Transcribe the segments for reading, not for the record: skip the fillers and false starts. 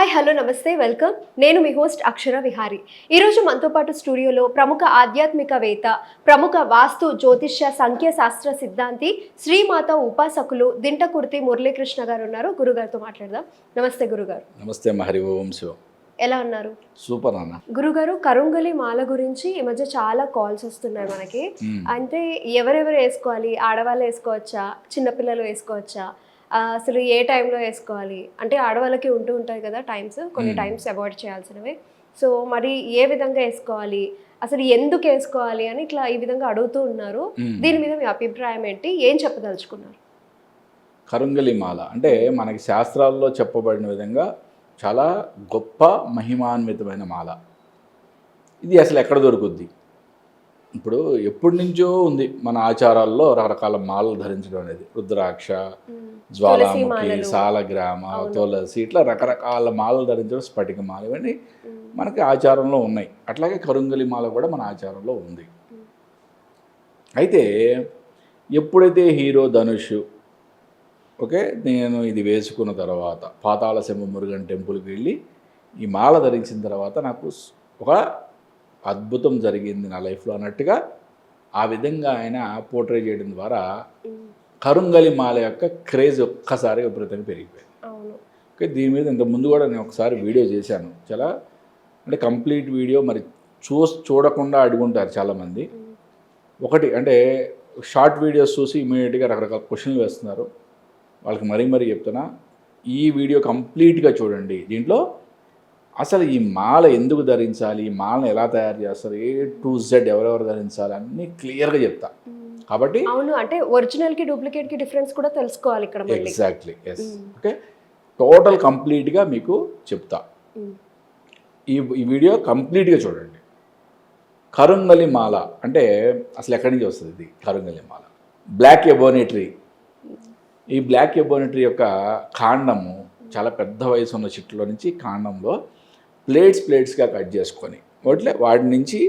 Hi hello నమస్తే welcome. నేను మీ host అక్షర విహారి. ఈరోజు మనతో పాటు స్టూడియోలో ప్రముఖ ఆధ్యాత్మికవేత్త, ప్రముఖ వాస్తు జ్యోతిష్య సంఖ్య శాస్త్ర సిద్ధాంతి, శ్రీమాత ఉపాసకులు దింటకుర్తి మురళీకృష్ణ గారు ఉన్నారు. గురుగారితో మాట్లాడదాం. నమస్తే గురుగారు. నమస్తే హరి ఓం శివ. ఎలా ఉన్నారు? సూపర్ అన్న. గురుగారు, కరుంగలి మాల గురించి ఈ మధ్య చాలా కాల్స్ వస్తున్నాయి మనకి. అంటే ఎవరెవరు వేసుకోవాలి? ఆడవాళ్ళు వేసుకోవచ్చా, చిన్నపిల్లలు వేసుకోవచ్చా, అసలు ఏ టైంలో వేసుకోవాలి? అంటే ఆడవాళ్ళకి ఉంటాయి కదా టైమ్స్, కొన్ని టైమ్స్ అవాయిడ్ చేయాల్సినవి. సో మరి ఏ విధంగా వేసుకోవాలి, అసలు ఎందుకు వేసుకోవాలి అని ఇట్లా ఈ విధంగా అడుగుతూ ఉన్నారు. దీని మీద మీ అభిప్రాయం ఏంటి? ఏం చెప్పదలుచుకున్నారు? కరుంగలి మాల అంటే మనకి శాస్త్రాల్లో చెప్పబడిన విధంగా చాలా గొప్ప మహిమాన్వితమైన మాల. ఇది అసలు ఎక్కడ దొరుకుద్ది? ఇప్పుడు ఎప్పటి నుంచో ఉంది మన ఆచారాల్లో రకరకాల మాలలు ధరించడం అనేది. రుద్రాక్ష, జ్వాలాముఖి, సాలగ్రామ, తులసి, ఇట్లా రకరకాల మాలలు ధరించడం, స్ఫటిక మాల, ఇవన్నీ మనకి ఆచారంలో ఉన్నాయి. అట్లాగే కరుంగలి మాల కూడా మన ఆచారంలో ఉంది. అయితే ఎప్పుడైతే హీరో ధనుష్ ఓకే నేను ఇది వేసుకున్న తర్వాత పాతాళశంభు మురుగన్ టెంపుల్కి వెళ్ళి ఈ మాల ధరించిన తర్వాత నాకు ఒక అద్భుతం జరిగింది నా లైఫ్లో అన్నట్టుగా ఆ విధంగా ఆయన పోర్ట్రే చేయడం ద్వారా కరుంగలి మాల యొక్క క్రేజ్ ఒక్కసారి విపరీతంగా పెరిగిపోయింది. ఓకే, దీని మీద ఇంత ముందు కూడా నేను ఒకసారి వీడియో చేశాను. చాలా అంటే కంప్లీట్ వీడియో మరి చూడకుండా అడుగుంటారు చాలామంది. ఒకటి అంటే షార్ట్ వీడియోస్ చూసి ఇమీడియట్గా రకరకాల క్వశ్చన్లు వేస్తున్నారు. వాళ్ళకి మరీ చెప్తున్నా, ఈ వీడియో కంప్లీట్గా చూడండి. దీంట్లో అసలు ఈ మాల ఎందుకు ధరించాలి, ఈ మాలను ఎలా తయారు చేస్తారు, ఏ టు జెడ్ ఎవరెవరు ధరించాలి అన్నీ క్లియర్గా చెప్తా. కాబట్టి అవును, అంటే ఒరిజినల్కి డూప్లికేట్కి డిఫరెన్స్ కూడా తెలుసుకోవాలి ఇక్కడ. Exactly, yes. ఓకే, టోటల్ కంప్లీట్గా మీకు చెప్తా. ఈ వీడియో కంప్లీట్గా చూడండి. కరుంగలి మాల అంటే అసలు ఎక్కడి నుంచి వస్తుంది? ఇది కరుంగలి మాల బ్లాక్ ఎబోనీ ట్రీ. ఈ బ్లాక్ ఎబోనీ యొక్క కాండము చాలా పెద్ద వయసు ఉన్న చెట్టులో నుంచి కాండంలో ప్లేట్స్గా కట్ చేసుకొని వాటి నుంచి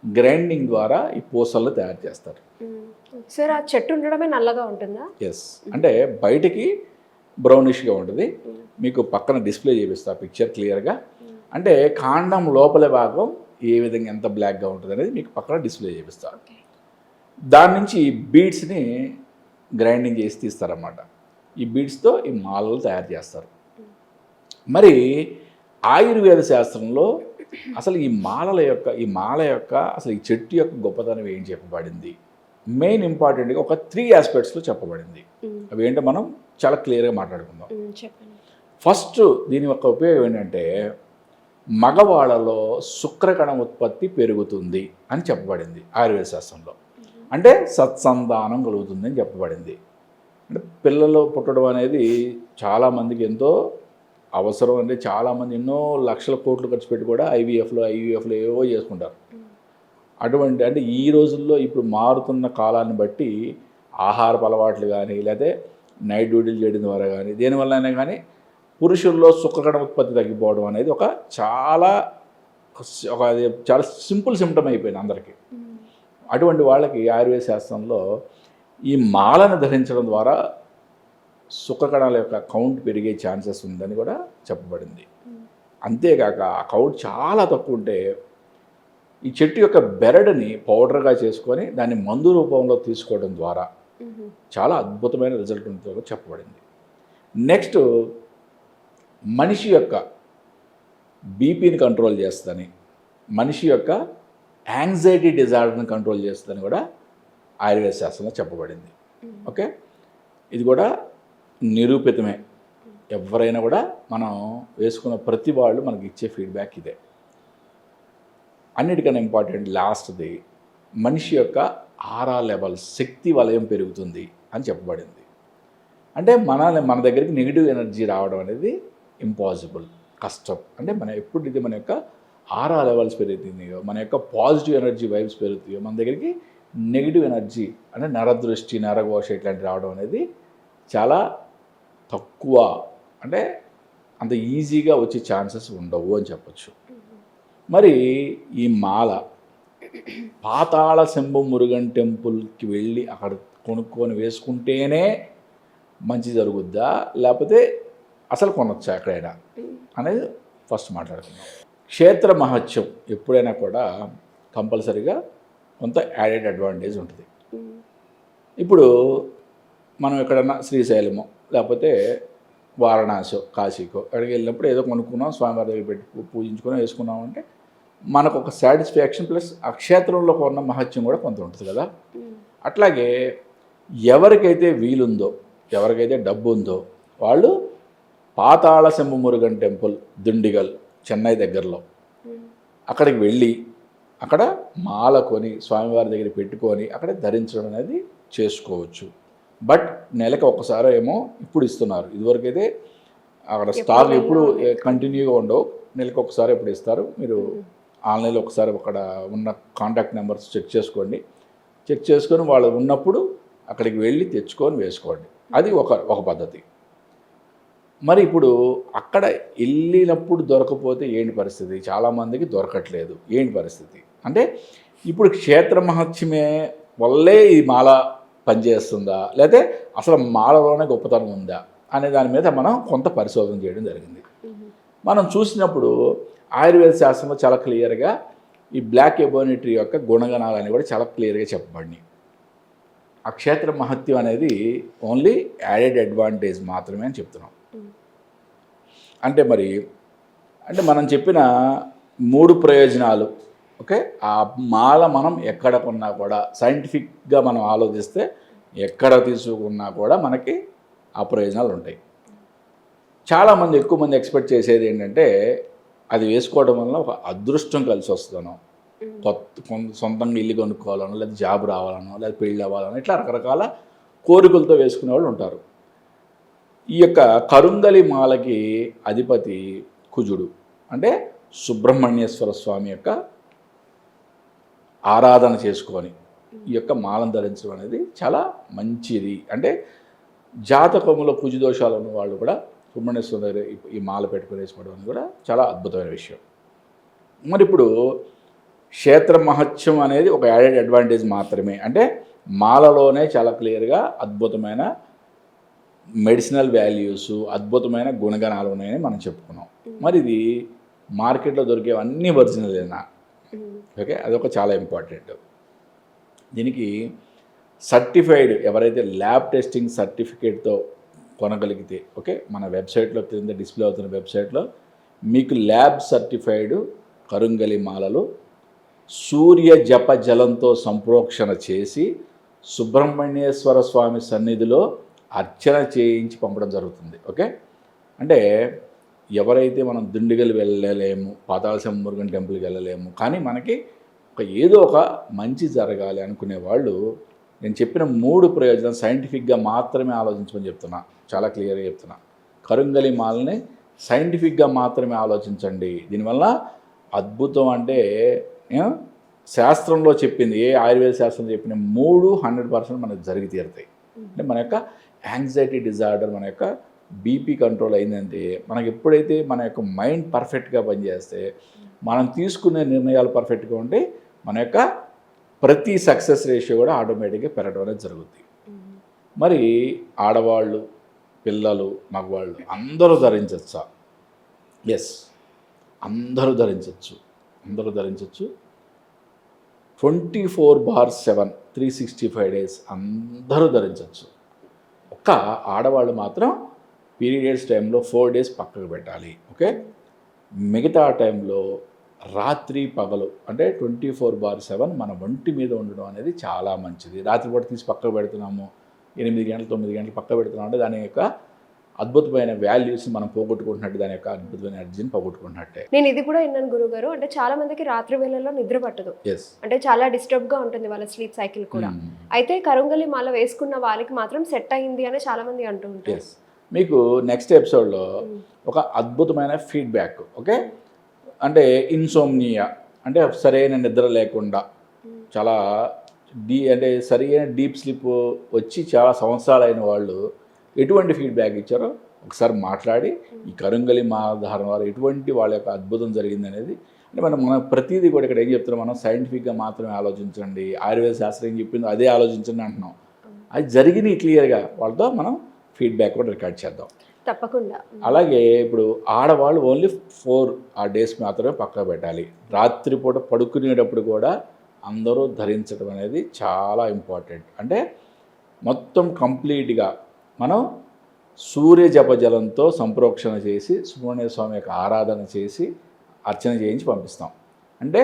గ్రైండింగ్ ద్వారా ఈ పూసలు తయారు చేస్తారు. సార్, ఆ చెట్టు ఉండడమే నల్లగా ఉంటుందా? ఎస్, అంటే బయటికి బ్రౌనిష్గా ఉంటుంది. మీకు పక్కన డిస్ప్లే చేపిస్తా పిక్చర్ క్లియర్గా. అంటే కాండం లోపల భాగం ఏ విధంగా ఎంత బ్లాక్గా ఉంటుంది అనేది మీకు పక్కన డిస్ప్లే చేపిస్తా. దాని నుంచి బీడ్స్ని గ్రైండింగ్ చేసి తీస్తారన్నమాట. ఈ బీడ్స్తో ఈ మాలలు తయారు చేస్తారు. మరి ఆయుర్వేద శాస్త్రంలో అసలు ఈ మాల యొక్క అసలు ఈ చెట్టు యొక్క గొప్పతనం ఏం చెప్పబడింది, మెయిన్ ఇంపార్టెంట్గా ఒక 3 ఆస్పెక్ట్స్లో చెప్పబడింది. అవి ఏంటో మనం చాలా క్లియర్గా మాట్లాడుకుందాం. ఫస్ట్ దీని యొక్క ఉపయోగం ఏంటంటే మగవాళ్ళలో శుక్రకణ ఉత్పత్తి పెరుగుతుంది అని చెప్పబడింది ఆయుర్వేద శాస్త్రంలో. అంటే సత్సంతానం కలుగుతుంది అని చెప్పబడింది. అంటే పిల్లలు పుట్టడం అనేది చాలామందికి ఎంతో అవసరం. అంటే చాలామంది ఎన్నో లక్షల కోట్లు ఖర్చు పెట్టి కూడా ఐవీఎఫ్లో ఏవో చేసుకుంటారు. అటువంటి అంటే ఈ రోజుల్లో ఇప్పుడు మారుతున్న కాలాన్ని బట్టి ఆహారపు అలవాట్లు కానీ, లేకపోతే నైట్ డ్యూటీలు చేయడం ద్వారా కానీ, దేనివల్లైనా కానీ పురుషుల్లో శుక్రకణ ఉత్పత్తి తగ్గిపోవడం అనేది చాలా సింపుల్ సిమ్టమ్ అయిపోయింది అందరికీ. అటువంటి వాళ్ళకి ఆయుర్వేద శాస్త్రంలో ఈ మాలను ధరించడం ద్వారా శుక్రకణాల యొక్క కౌంట్ పెరిగే ఛాన్సెస్ ఉందని కూడా చెప్పబడింది. అంతేకాక ఆ కౌంట్ చాలా తక్కువ ఉంటే ఈ చెట్టు యొక్క బెరడుని పౌడర్గా చేసుకొని దాన్ని మందు రూపంలో తీసుకోవడం ద్వారా చాలా అద్భుతమైన రిజల్ట్ ఉంటుందో చెప్పబడింది. నెక్స్ట్, మనిషి యొక్క బీపీని కంట్రోల్ చేస్తుందని, మనిషి యొక్క యాంగ్జైటీ డిజార్డర్ని కంట్రోల్ చేస్తుందని కూడా ఆయుర్వేద శాస్త్రంలో చెప్పబడింది. ఓకే, ఇది కూడా నిరూపితమే. ఎవరైనా కూడా మనం వేసుకున్న ప్రతి వాళ్ళు మనకి ఇచ్చే ఫీడ్బ్యాక్ ఇదే. అన్నిటికన్నా ఇంపార్టెంట్ లాస్ట్ది, మనిషి యొక్క ఆరా లెవెల్, శక్తి వలయం పెరుగుతుంది అని చెప్పబడింది. అంటే మన దగ్గరికి నెగిటివ్ ఎనర్జీ రావడం అనేది ఇంపాసిబుల్, కష్టం. అంటే ఎప్పుడైతే మన యొక్క ఆరా లెవెల్స్ పెరుగుతున్నాయో, మన యొక్క పాజిటివ్ ఎనర్జీ వైబ్స్ పెరుగుతాయో, మన దగ్గరికి నెగిటివ్ ఎనర్జీ అంటే నరదృష్టి, నరఘోష ఇట్లాంటి రావడం అనేది చాలా తక్కువ. అంటే అంత ఈజీగా వచ్చే ఛాన్సెస్ ఉండవు అని చెప్పచ్చు. మరి ఈ మాల పాతాళశంభు మురుగన్ టెంపుల్కి వెళ్ళి అక్కడ కొనుక్కొని వేసుకుంటేనే మంచి జరుగుద్దా, లేకపోతే అసలు కొనొచ్చా ఎక్కడైనా అనేది ఫస్ట్ మాట్లాడుకుందాం. క్షేత్ర మహత్యం ఎప్పుడైనా కూడా కంపల్సరీగా కొంత యాడెడ్ అడ్వాంటేజ్ ఉంటుంది. ఇప్పుడు మనం ఎక్కడన్నా శ్రీశైలమో లేకపోతే వారణాసో కాశీకో అక్కడికి వెళ్ళినప్పుడు ఏదో కొనుక్కున్నాం, స్వామివారి దగ్గర పెట్టి పూజించుకున్నాం, వేసుకున్నాం అంటే మనకు ఒక సాటిస్ఫాక్షన్ ప్లస్ ఆ క్షేత్రంలో ఉన్న మహత్యం కూడా కొంత ఉంటుంది కదా. అట్లాగే ఎవరికైతే వీలుందో, ఎవరికైతే డబ్బు ఉందో వాళ్ళు పాతాళ శంభు మురుగన్ టెంపుల్ దుండిగల్ చెన్నై దగ్గరలో అక్కడికి వెళ్ళి అక్కడ మాల కొని స్వామివారి దగ్గర పెట్టుకొని అక్కడ ధరించడం అనేది చేసుకోవచ్చు. బట్ నెలకు ఒకసారి ఏమో ఇప్పుడు ఇస్తున్నారు, ఇదివరకైతే అక్కడ స్టాక్ ఎప్పుడు కంటిన్యూగా ఉండవు, నెలకు ఒకసారి ఎప్పుడు ఇస్తారు. మీరు ఆన్లైన్లో ఒకసారి అక్కడ ఉన్న కాంటాక్ట్ నెంబర్స్ చెక్ చేసుకోండి, చెక్ చేసుకొని వాళ్ళు ఉన్నప్పుడు అక్కడికి వెళ్ళి తెచ్చుకొని వేసుకోండి. అది ఒక పద్ధతి. మరి ఇప్పుడు అక్కడ వెళ్ళినప్పుడు దొరకపోతే ఏంటి పరిస్థితి? చాలామందికి దొరకట్లేదు, ఏంటి పరిస్థితి అంటే ఇప్పుడు క్షేత్ర మహత్యమే వల్లే ఈ మాల పనిచేస్తుందా, లేకపోతే అసలు మాలలోనే గొప్పతనం ఉందా అనే దాని మీద మనం కొంత పరిశోధన చేయడం జరిగింది. మనం చూసినప్పుడు ఆయుర్వేద శాస్త్రంలో చాలా క్లియర్గా ఈ బ్లాక్ ఎబోనీ ట్రీ యొక్క గుణగణాలని కూడా చాలా క్లియర్గా చెప్పబడినాయి. ఆ క్షేత్ర మహత్యం అనేది ఓన్లీ యాడెడ్ అడ్వాంటేజ్ మాత్రమే అని చెప్తున్నాం. అంటే మనం చెప్పిన 3 ప్రయోజనాలు, ఓకే, ఆ మాల మనం ఎక్కడ కొన్నా కూడా సైంటిఫిక్గా మనం ఆలోచిస్తే ఎక్కడ తీసుకున్నా కూడా మనకి ఆ ప్రయోజనాలు ఉంటాయి. చాలామంది ఎక్కువ మంది ఎక్స్పెక్ట్ చేసేది ఏంటంటే అది వేసుకోవడం వల్ల ఒక అదృష్టం కలిసి వస్తుందనో, సొంతంగా ఇల్లు కొనుక్కోవాలనో, లేదా జాబ్ రావాలనో, లేదా పెళ్ళి అవ్వాలనో, ఇట్లా రకరకాల కోరికలతో వేసుకునే వాళ్ళు ఉంటారు. ఈ యొక్క కరుంగలి మాలకి అధిపతి కుజుడు, అంటే సుబ్రహ్మణ్యేశ్వర స్వామి యొక్క ఆరాధన చేసుకొని ఈ యొక్క మాలను ధరించడం అనేది చాలా మంచిది. అంటే జాతకములో కుజు దోషాలు ఉన్న వాళ్ళు కూడా సుబ్రహ్మణ్యేశ్వర దగ్గర ఈ మాల పెట్టుకుని వేసుకోవడం అనేది కూడా చాలా అద్భుతమైన విషయం. మరి ఇప్పుడు క్షేత్ర మహత్యం అనేది ఒక యాడెడ్ అడ్వాంటేజ్ మాత్రమే. అంటే మాలలోనే చాలా క్లియర్గా అద్భుతమైన మెడిసినల్ వాల్యూస్, అద్భుతమైన గుణగణాలు ఉన్నాయని మనం చెప్పుకున్నాం. మరి ఇది మార్కెట్లో దొరికేవన్నీ ఒరిజినలేనా? ఓకే, అదొక చాలా ఇంపార్టెంట్. దీనికి సర్టిఫైడ్ ఎవరైతే ల్యాబ్ టెస్టింగ్ సర్టిఫికేట్తో కొనగలిగితే, ఓకే, మన వెబ్సైట్లో కింద డిస్ప్లే అవుతున్న వెబ్సైట్లో మీకు ల్యాబ్ సర్టిఫైడ్ కరుంగలి మాలలు సూర్య జప జలంతో సంప్రోక్షణ చేసి సుబ్రహ్మణ్యేశ్వర స్వామి సన్నిధిలో అర్చన చేయించి పంపడం జరుగుతుంది. ఓకే, అంటే ఎవరైతే మనం దుండిగలు వెళ్ళలేము, పాతాళ శంభు మురుగన్ టెంపుల్కి వెళ్ళలేము, కానీ మనకి ఏదో ఒక మంచి జరగాలి అనుకునే వాళ్ళు నేను చెప్పిన 3 ప్రయోజనాలు సైంటిఫిక్గా మాత్రమే ఆలోచించమని చెప్తున్నా, చాలా క్లియర్గా చెప్తున్నా. కరుంగలి మాలని సైంటిఫిక్గా మాత్రమే ఆలోచించండి. దీనివల్ల అద్భుతం అంటే శాస్త్రంలో చెప్పింది, ఏ ఆయుర్వేద శాస్త్రంలో చెప్పిన 100% మనకు జరిగి తీరుతాయి. అంటే మన యొక్క యాంగ్జైటీ డిజార్డర్, మన యొక్క బీపీ కంట్రోల్ అయిందంటే, మనకి ఎప్పుడైతే మన యొక్క మైండ్ పర్ఫెక్ట్గా పనిచేస్తే, మనం తీసుకునే నిర్ణయాలు పర్ఫెక్ట్గా ఉంటే మన యొక్క ప్రతి సక్సెస్ రేషియో కూడా ఆటోమేటిక్గా పెరగడం అనేది జరుగుతుంది. మరి ఆడవాళ్ళు, పిల్లలు, మగవాళ్ళు అందరూ ధరించవచ్చా? ఎస్, అందరూ ధరించవచ్చు. 24/7 365 days అందరూ ధరించవచ్చు. ఒక్క ఆడవాళ్ళు మాత్రం పీరియడ్స్ టైంలో 4 days పక్కకు పెట్టాలి. ఓకే, మిగతా టైంలో రాత్రి పగలు అంటే 24/7 మన ఒంటి మీద ఉండడం అనేది చాలా మంచిది. రాత్రిపూట తీసి పక్కకు పెడుతున్నాము, 8 గంటలు 9 గంటలు పక్కకు పెడుతున్నాం అంటే దాని యొక్క అద్భుతమైన వాల్యూస్ మనం పోగొట్టుకుంటున్నట్టు, దాని యొక్క అద్భుతమైన ఎనర్జీని పోగొట్టుకుంటున్నట్టే. నేను ఇది కూడా విన్నాను గురుగారు, అంటే చాలా మందికి రాత్రి వేళల్లో నిద్ర పట్టదు, అంటే చాలా డిస్టర్బ్గా ఉంటుంది వాళ్ళ స్లీప్ సైకిల్ కూడా. అయితే కరుంగలి మాల వేసుకున్న వాళ్ళకి మాత్రం సెట్ అయింది అని చాలా మంది అంటూ ఉంటారు. మీకు నెక్స్ట్ ఎపిసోడ్లో ఒక అద్భుతమైన ఫీడ్బ్యాక్, ఓకే, అంటే ఇన్సోమ్నియా అంటే సరైన నిద్ర లేకుండా చాలా అంటే సరైన డీప్ స్లీప్ వచ్చి చాలా సంవత్సరాలైన వాళ్ళు ఎటువంటి ఫీడ్బ్యాక్ ఇచ్చారో ఒకసారి మాట్లాడి ఈ కరుంగలి మాల ధారణ ద్వారా ఎటువంటి వాళ్ళ యొక్క అద్భుతం జరిగింది అనేది, అంటే మనం ప్రతిదీ కూడా ఇక్కడ ఏం చెప్తున్నాం, మనం సైంటిఫిక్గా మాత్రమే ఆలోచించండి, ఆయుర్వేద శాస్త్రం ఏం చెప్పిందో అదే ఆలోచించండి అంటున్నాం. అది జరిగినాయి క్లియర్గా, వాళ్ళతో మనం ఫీడ్బ్యాక్ కూడా రికార్డ్ చేద్దాం. తప్పకుండా. అలాగే ఇప్పుడు ఆడవాళ్ళు ఓన్లీ 4 ఆ డేస్ మాత్రమే పక్కా పెట్టాలి. రాత్రిపూట పడుకునేటప్పుడు కూడా అందరూ ధరించడం అనేది చాలా ఇంపార్టెంట్. అంటే మొత్తం కంప్లీట్గా మనం సూర్య జపజలంతో సంప్రోక్షణ చేసి సుబ్రహ్మణ్య స్వామి యొక్క ఆరాధన చేసి అర్చన చేయించి పంపిస్తాం. అంటే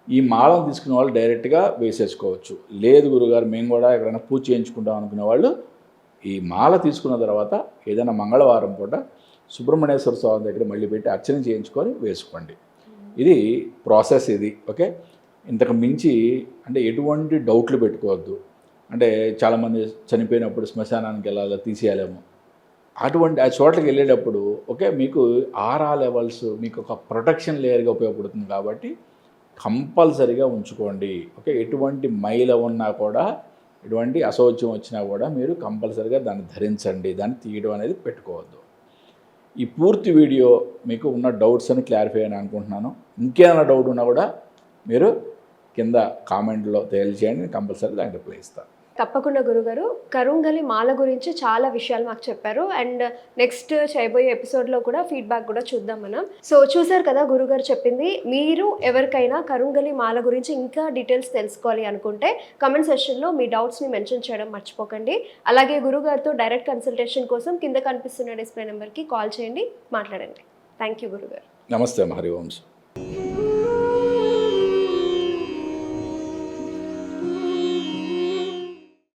ఈ మాలను తీసుకునే వాళ్ళు డైరెక్ట్గా వేసేసుకోవచ్చు. లేదు గురుగారు మేము కూడా ఎక్కడైనా పూజ చేయించుకుంటాం అనుకునే వాళ్ళు ఈ మాల తీసుకున్న తర్వాత ఏదైనా మంగళవారం పూట సుబ్రహ్మణ్యేశ్వర స్వామి దగ్గర మళ్ళీ పెట్టి అర్చన చేయించుకొని వేసుకోండి. ఇది ప్రాసెస్ ఇది. ఓకే, ఇంతకు మించి అంటే ఎటువంటి డౌట్లు పెట్టుకోవద్దు. అంటే చాలామంది చనిపోయినప్పుడు శ్మశానానికి వెళ్ళాలో తీసేయాలేమో అటువంటి ఆ చోట్లకి వెళ్ళేటప్పుడు ఓకే మీకు ఆరా లెవెల్స్ మీకు ఒక ప్రొటెక్షన్ లేయర్గా ఉపయోగపడుతుంది కాబట్టి కంపల్సరీగా ఉంచుకోండి. ఓకే, ఎటువంటి మైల ఉన్నా కూడా ఎటువంటి అశౌచ్యం వచ్చినా కూడా మీరు కంపల్సరీగా దాన్ని ధరించండి, దాన్ని తీయడం అనేది పెట్టుకోవద్దు. ఈ పూర్తి వీడియో మీకు ఉన్న డౌట్స్ అని క్లారిఫై అని అనుకుంటున్నాను. ఇంకేమైనా డౌట్ ఉన్నా కూడా మీరు కింద కామెంట్లో తెలియజేయండి, కంపల్సరీ దానికి రిప్లై ఇస్తాను. తప్పకుండా గురుగారు, కరుంగలి మాల గురించి చాలా విషయాలు మాకు చెప్పారు. అండ్ నెక్స్ట్ చేయబోయే ఎపిసోడ్లో కూడా ఫీడ్బ్యాక్ కూడా చూద్దాం మనం. సో చూసారు కదా గురుగారు చెప్పింది. మీరు ఎవరికైనా కరుంగలి మాల గురించి ఇంకా డీటెయిల్స్ తెలుసుకోవాలి అనుకుంటే కమెంట్ సెక్షన్లో మీ డౌట్స్ని మెన్షన్ చేయడం మర్చిపోకండి. అలాగే గురుగారితో డైరెక్ట్ కన్సల్టేషన్ కోసం కింద కనిపిస్తున్న డిస్ప్లే నెంబర్కి కాల్ చేయండి, మాట్లాడండి. థ్యాంక్ యూ గురుగారు. నమస్తే హరి వంశ్.